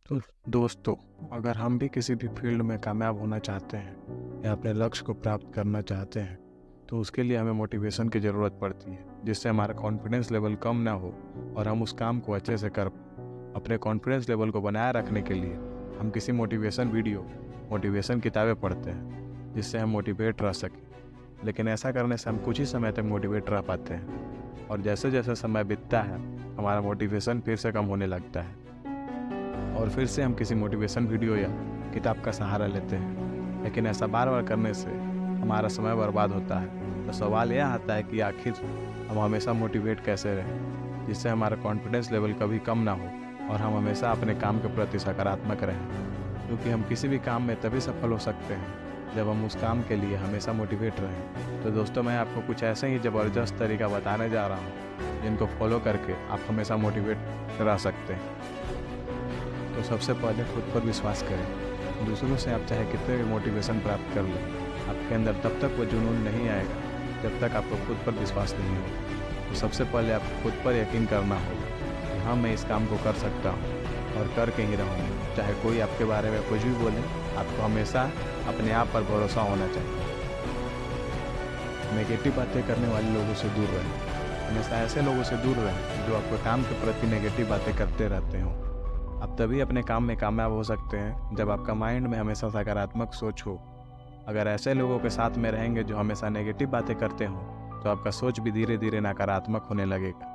तो दोस्तों, अगर हम भी किसी भी फील्ड में कामयाब होना चाहते हैं या अपने लक्ष्य को प्राप्त करना चाहते हैं, तो उसके लिए हमें मोटिवेशन की ज़रूरत पड़ती है, जिससे हमारा कॉन्फिडेंस लेवल कम ना हो और हम उस काम को अच्छे से कर पाएँ। अपने कॉन्फिडेंस लेवल को बनाए रखने के लिए हम किसी मोटिवेशन वीडियो, मोटिवेशन किताबें पढ़ते हैं, जिससे हम मोटिवेट रह सकें। लेकिन ऐसा करने से हम कुछ ही समय तक मोटिवेट रह पाते हैं और जैसे जैसे समय बीतता है, हमारा मोटिवेशन फिर से कम होने लगता है और फिर से हम किसी मोटिवेशन वीडियो या किताब का सहारा लेते हैं। लेकिन ऐसा बार बार करने से हमारा समय बर्बाद होता है। तो सवाल यह आता है कि आखिर हम हमेशा मोटिवेट कैसे रहें, जिससे हमारा कॉन्फिडेंस लेवल कभी कम ना हो और हम हमेशा अपने काम के प्रति सकारात्मक रहें। क्योंकि हम किसी भी काम में तभी सफल हो सकते हैं जब हम उस काम के लिए हमेशा मोटिवेट रहें। तो दोस्तों, मैं आपको कुछ ऐसे ही ज़बरदस्त तरीका बताने जा रहा हूँ जिनको फॉलो करके आप हमेशा मोटिवेट रह सकते हैं। तो सबसे पहले खुद पर विश्वास करें। दूसरों से आप चाहे कितने भी मोटिवेशन प्राप्त कर लें, आपके अंदर तब तक वो जुनून नहीं आएगा जब तक आपको खुद पर विश्वास नहीं होगा। तो सबसे पहले आपको खुद पर यकीन करना होगा कि हाँ, मैं इस काम को कर सकता हूँ और करके ही रहूँगा। चाहे कोई आपके बारे में कुछ भी बोले, आपको हमेशा अपने आप पर भरोसा होना चाहिए। नेगेटिव बातें करने वाले लोगों से दूर रहें। हमेशा ऐसे लोगों से दूर रहें जो आपके काम के प्रति नेगेटिव बातें करते रहते हों। आप तभी अपने काम में कामयाब हो सकते हैं जब आपका माइंड में हमेशा सकारात्मक सोच हो। अगर ऐसे लोगों के साथ में रहेंगे जो हमेशा नेगेटिव बातें करते हों, तो आपका सोच भी धीरे धीरे नकारात्मक होने लगेगा।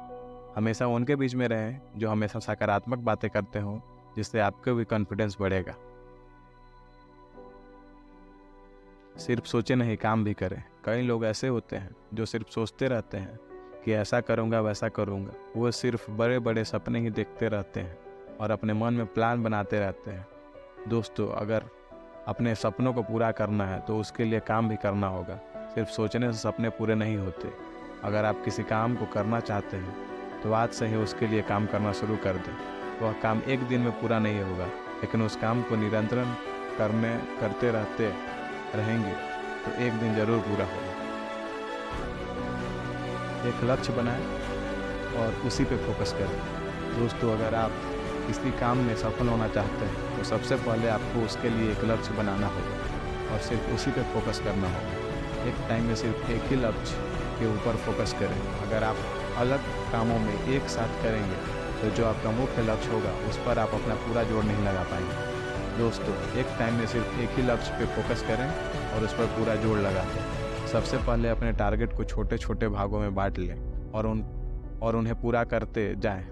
हमेशा उनके बीच में रहें जो हमेशा सकारात्मक बातें करते हों, जिससे आपका भी कॉन्फिडेंस बढ़ेगा। सिर्फ सोचे नहीं, काम भी करें। कई लोग ऐसे होते हैं जो सिर्फ सोचते रहते हैं कि ऐसा करूँगा वैसा करूँगा। वो सिर्फ बड़े बड़े सपने ही देखते रहते हैं और अपने मन में प्लान बनाते रहते हैं। दोस्तों, अगर अपने सपनों को पूरा करना है तो उसके लिए काम भी करना होगा। सिर्फ सोचने से सपने पूरे नहीं होते। अगर आप किसी काम को करना चाहते हैं तो आज से ही उसके लिए काम करना शुरू कर दें। वह काम एक दिन में पूरा नहीं होगा, लेकिन उस काम को निरंतर करते रहते रहेंगे तो एक दिन ज़रूर पूरा होगा। एक लक्ष्य बनाएं और उसी पे फोकस करें। दोस्तों, अगर आप किसी काम में सफल होना चाहते हैं तो सबसे पहले आपको उसके लिए एक लक्ष्य बनाना होगा और सिर्फ उसी पे फोकस करना होगा। एक टाइम में सिर्फ एक ही लक्ष्य के ऊपर फोकस करें। अगर आप अलग कामों में एक साथ करेंगे तो जो आपका मुख्य लक्ष्य होगा उस पर आप अपना पूरा जोर नहीं लगा पाएंगे। दोस्तों, एक टाइम में सिर्फ एक ही लक्ष्य पे फोकस करें और उस पर पूरा जोर लगा दें। सबसे पहले अपने टारगेट को छोटे छोटे भागों में बांट लें और उन्हें पूरा करते जाएं।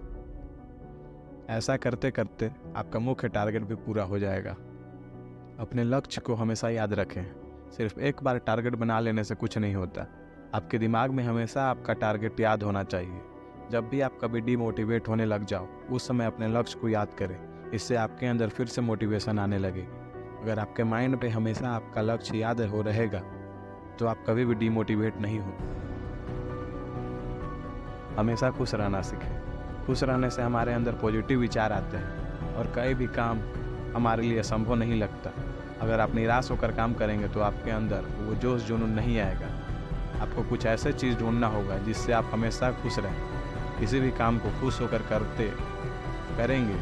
ऐसा करते करते आपका मुख्य टारगेट भी पूरा हो जाएगा। अपने लक्ष्य को हमेशा याद रखें। सिर्फ एक बार टारगेट बना लेने से कुछ नहीं होता। आपके दिमाग में हमेशा आपका टारगेट याद होना चाहिए। जब भी आप कभी डिमोटिवेट होने लग जाओ, उस समय अपने लक्ष्य को याद करें। इससे आपके अंदर फिर से मोटिवेशन आने लगेगी। अगर आपके माइंड पे हमेशा आपका लक्ष्य याद हो रहेगा तो आप कभी भी डिमोटिवेट नहीं हो। हमेशा खुश रहना सीखें। खुश रहने से हमारे अंदर पॉजिटिव विचार आते हैं और कई भी काम हमारे लिए संभव नहीं लगता। अगर आप निराश होकर काम करेंगे तो आपके अंदर वो जोश जुनून नहीं आएगा। आपको कुछ ऐसे चीज़ ढूंढना होगा जिससे आप हमेशा खुश रहें। किसी भी काम को खुश होकर करेंगे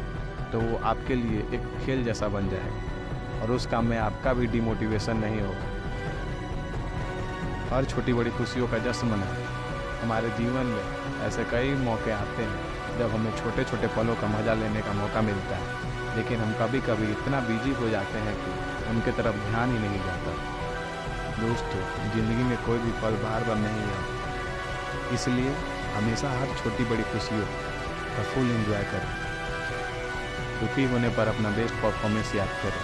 तो वो आपके लिए एक खेल जैसा बन जाएगा और उस काम में आपका भी डिमोटिवेशन नहीं होगा। हर छोटी बड़ी खुशियों का जश्न मनाएं। हमारे जीवन में ऐसे कई मौके आते हैं जब हमें छोटे छोटे पलों का मज़ा लेने का मौका मिलता है, लेकिन हम कभी कभी इतना बिजी हो जाते हैं कि उनके तरफ ध्यान ही नहीं जाता। दोस्तों, ज़िंदगी में कोई भी पल बार बार नहीं आता, इसलिए हमेशा हर छोटी बड़ी खुशियों का फुल एंजॉय करें। दुखी होने पर अपना बेस्ट परफॉर्मेंस याद करें।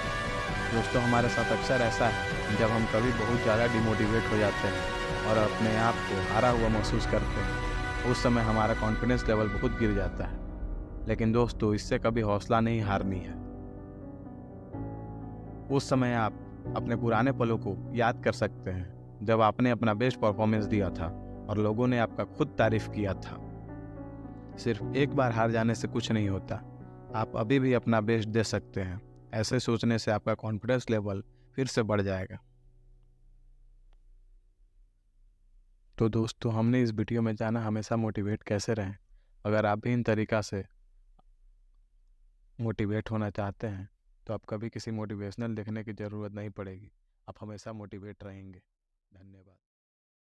दोस्तों, हमारे साथ अक्सर ऐसा है, जब हम कभी बहुत ज़्यादा डिमोटिवेट हो जाते हैं और अपने आप को हारा हुआ महसूस करते हैं, उस समय हमारा कॉन्फिडेंस लेवल बहुत गिर जाता है। लेकिन दोस्तों, इससे कभी हौसला नहीं हारनी है। उस समय आप अपने पुराने पलों को याद कर सकते हैं जब आपने अपना बेस्ट परफॉर्मेंस दिया था और लोगों ने आपका खुद तारीफ किया था। सिर्फ एक बार हार जाने से कुछ नहीं होता। आप अभी भी अपना बेस्ट दे सकते हैं। ऐसे सोचने से आपका कॉन्फिडेंस लेवल फिर से बढ़ जाएगा। तो दोस्तों, हमने इस वीडियो में जाना हमेशा मोटिवेट कैसे रहें। अगर आप भी इन तरीका से मोटिवेट होना चाहते हैं तो आप कभी किसी मोटिवेशनल देखने की ज़रूरत नहीं पड़ेगी। आप हमेशा मोटिवेट रहेंगे। धन्यवाद।